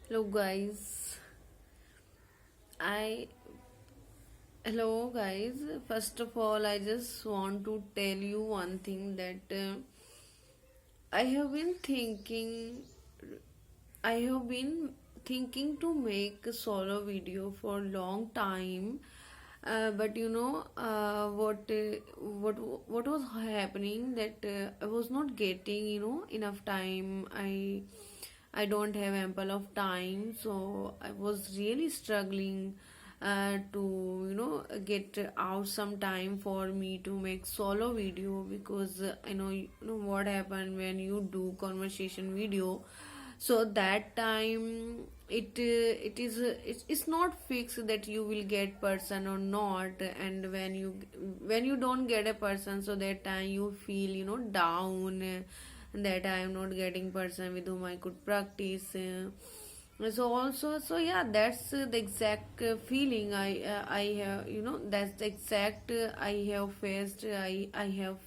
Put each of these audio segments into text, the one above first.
Hello guys. I Hello guys. First of all, I just want to tell you one thing that I have been thinking I have been thinking to make a solo video for a long time. But what was happening that I was not getting enough time. I don't have ample of time, so I was really struggling to get out some time for me to make solo video because you know what happened when you do conversation video. So that time it's not fixed that you will get person or not, and when you don't get a person, so that time you feel down, that I am not getting person with whom I could practice. So also, so yeah, that's the exact feeling I have, that's the exact I have faced, I have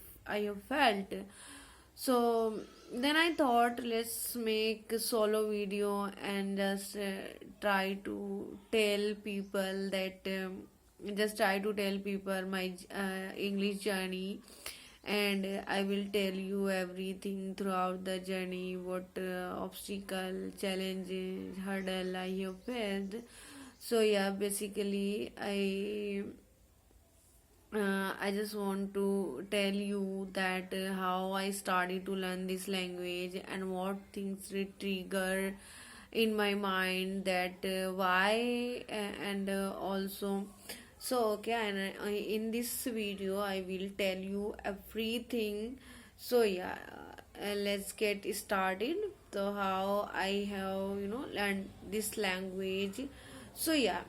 felt. So then I thought, let's make a solo video and just try to tell people that just try to tell people my English journey, and I will tell you everything throughout the journey, what obstacle, challenges, hurdle I have faced. So yeah, basically I just want to tell you that how I started to learn this language and what things trigger in my mind, that why and also. So okay, and in this video I will tell you everything. So yeah, let's get started. So how I have learned this language. So yeah,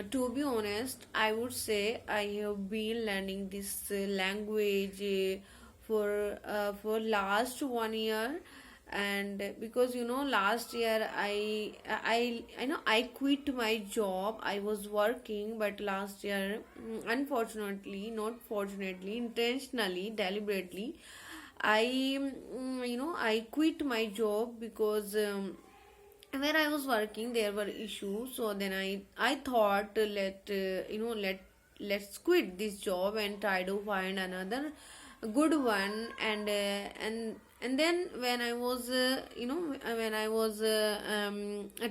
to be honest, I would say I have been learning this language for last 1 year. And because last year I know I quit my job. I was working, but last year, unfortunately, not fortunately, intentionally, deliberately, I quit my job because where I was working there were issues. So then I thought, let's quit this job and try to find another good one. And then when I was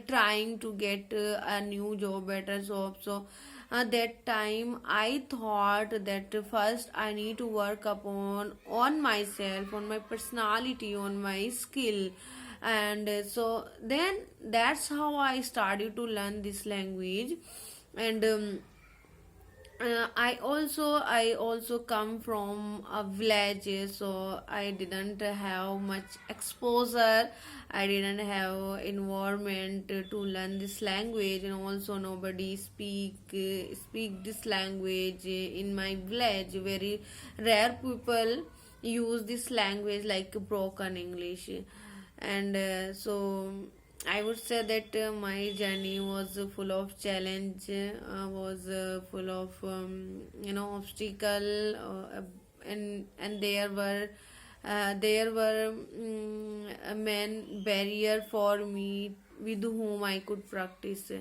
trying to get a new job, better job. So that time I thought that first I need to work upon on myself, on my personality, on my skill. And so then that's how I started to learn this language. And I also come from a village, so I didn't have much exposure. I didn't have environment to learn this language, and also nobody speak this language in my village. Very rare people use this language like broken English. And so I would say that my journey was full of challenge, was full of obstacle, and there were a main barrier for me with whom I could practice.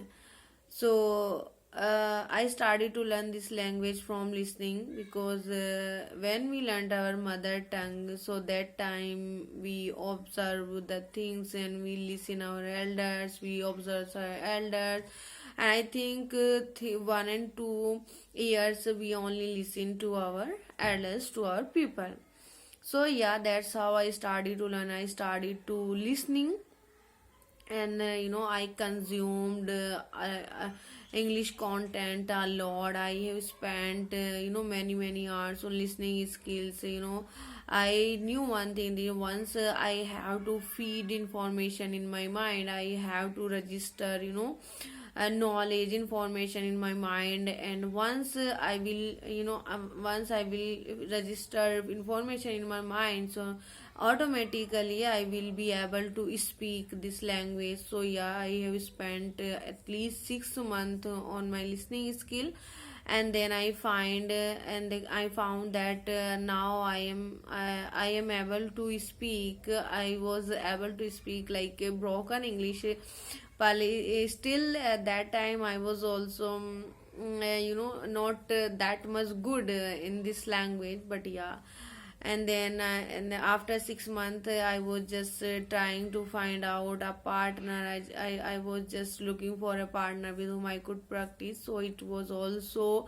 So I started to learn this language from listening, because when we learned our mother tongue, so that time we observe the things and we listen our elders, we observe our elders. And I think 1 and 2 years we only listen to our elders, to our people. So yeah, that's how I started to learn. I started to listening, and I consumed English content a lot. I have spent many hours on listening skills. I knew one thing, that once I have to feed information in my mind, I have to register knowledge, information in my mind. And once I will register information in my mind, so automatically I will be able to speak this language. So yeah, I have spent at least 6 months on my listening skill. and then I found that now I am able to speak. I was able to speak like a broken English, but still at that time I was also not that much good in this language, but yeah. And after 6 months, I was just trying to find out a partner. I was just looking for a partner with whom I could practice. So it was also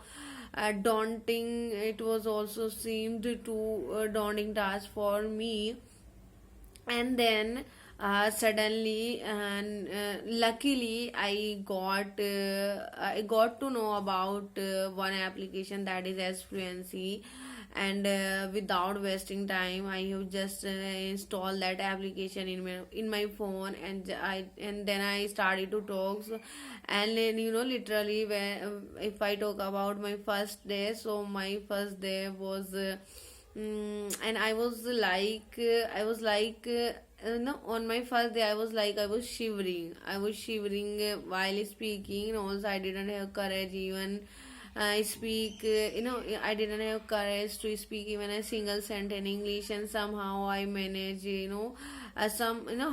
daunting. It was also seemed to daunting task for me. And then suddenly and luckily I got to know about one application, that is S Fluency. And without wasting time, I have just installed that application in my phone, and then I started to talk. So, and then, literally, when if I talk about my first day, so my first day was and I was like no, on my first day I was shivering. I was shivering while speaking. Also, I didn't have courage even speak. I didn't have courage to speak even a single sentence in English, and somehow I managed.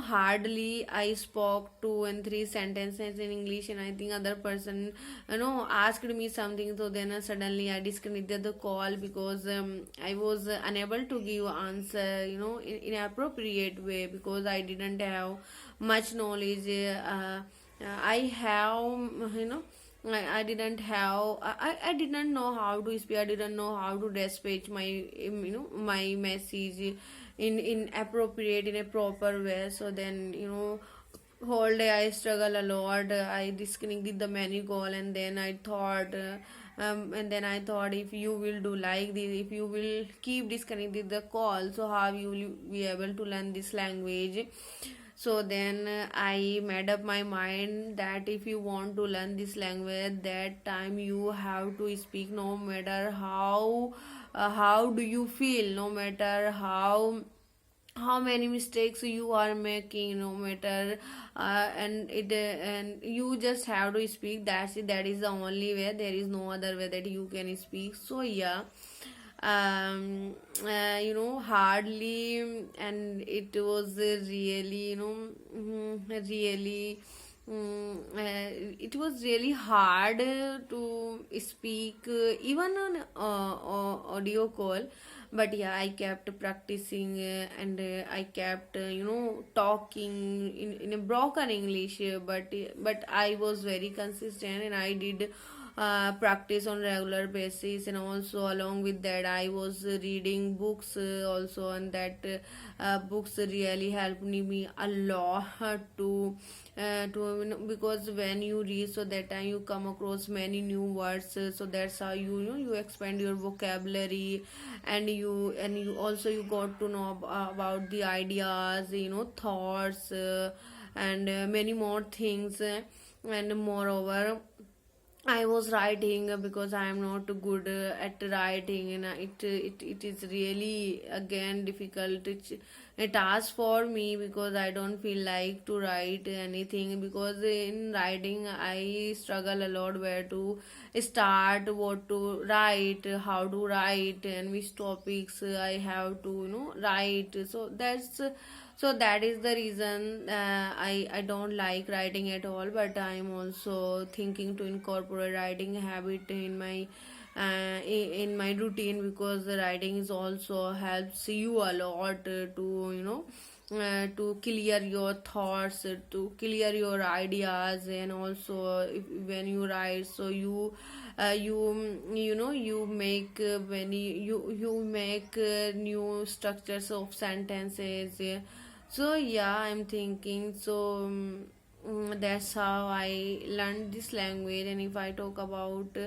Hardly I spoke 2 and 3 sentences in English, and I think other person asked me something. So then suddenly I disconnected the call because I was unable to give answer in appropriate way, because I didn't have much knowledge. I have I didn't have I didn't know how to speak. I didn't know how to dispatch my my message in appropriate, in a proper way. So then whole day I struggle a lot. I disconnected the menu call, and then I thought and then I thought, if you will do like this, if you will keep disconnecting the call, so how you will be able to learn this language? So then I made up my mind that if you want to learn this language, that time you have to speak, no matter how do you feel, no matter how many mistakes you are making, no matter and you just have to speak. That's it. That is the only way. There is no other way that you can speak. So yeah, hardly, and it was really really it was really hard to speak even on audio call. But yeah, I kept practicing, and I kept talking in a broken English, but I was very consistent, and I did practice on regular basis. And also along with that, I was reading books also, and that books really helped me a lot to because when you read, so that time you come across many new words, so that's how you expand your vocabulary. And you also you got to know about the ideas, thoughts, and many more things. And moreover, I was writing because I am not good at writing, and it is really again difficult. A task for me, because I don't feel like to write anything, because in writing I struggle a lot where to start, what to write, how to write, and which topics I have to write. So that is the reason I don't like writing at all. But I'm also thinking to incorporate writing habit in my routine, because the writing is also helps you a lot to to clear your thoughts, to clear your ideas. And also when you write, so you make when you make new structures of sentences. So yeah, I'm thinking. So that's how I learned this language. And if I talk about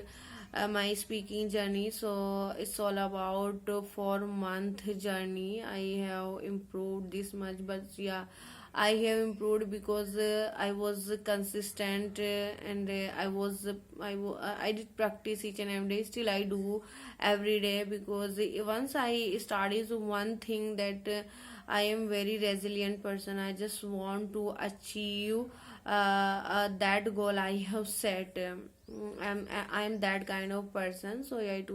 my speaking journey, so it's all about 4 month journey. I have improved this much, but yeah, I have improved because I was consistent, and I did practice each and every day. Still I do every day, because once I started one thing, that I am very resilient person. I just want to achieve that goal I have set. I'm that kind of person. So yeah, it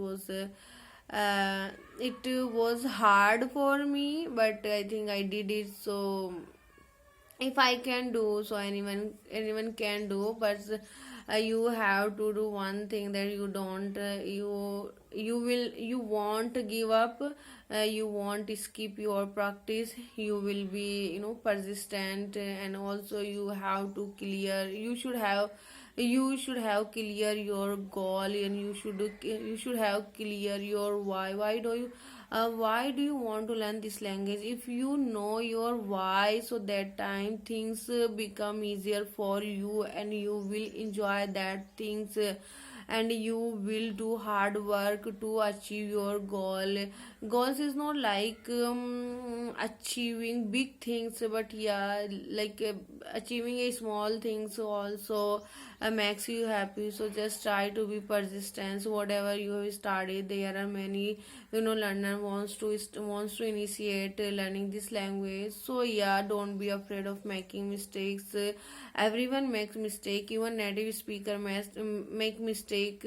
was hard for me, but I think I did it. So if I can do, so anyone can do, but you have to do one thing, that you don't you won't give up, you won't skip your practice, you will be, persistent, and also you should have clear your goal, and you should have clear your why do you want to learn this language. If you know your why, so that time things become easier for you, and you will enjoy that things, and you will do hard work to achieve your goals is not like achieving big things, but yeah, like achieving a small things also makes you happy. So just try to be persistent. So whatever you have started, there are many, learner wants to initiate learning this language. So yeah, don't be afraid of making mistakes. Everyone makes mistake, even native speaker make mistake.